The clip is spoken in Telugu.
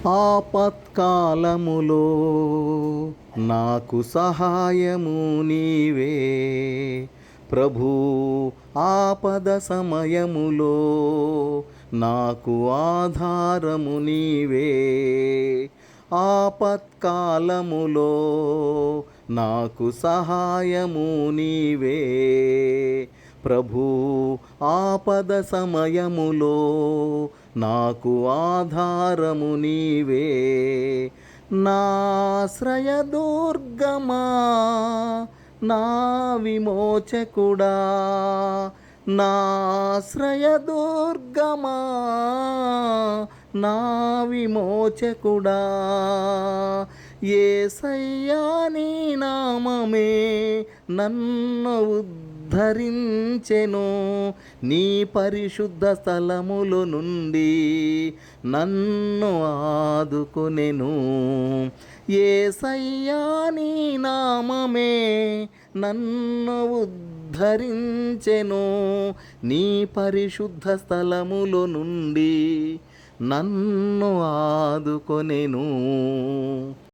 ఆపత్కాలములో నాకు సహాయము నీవే ప్రభు. ఆపద సమయములో నాకు ఆధారము నీవే. ఆపత్కాలములో నాకు సహాయము నీవే ప్రభు. ఆపద సమయములో నాకు ఆధారము నీవే. నాశ్రయదుర్గమా నా విమోచకుడా, నాశ్రయదుర్గమా నా విమోచకుడా, యేసయ్యా నీ నామమే నన్ను ఉద్ధరించెను. నీ పరిశుద్ధ స్థలములో నుండి నన్ను ఆదుకొనెను. యేసయ్యా నీ నామమే నన్ను ఉద్ధరించెను. నీ పరిశుద్ధ స్థలములో నుండి నన్ను ఆదుకొనెను.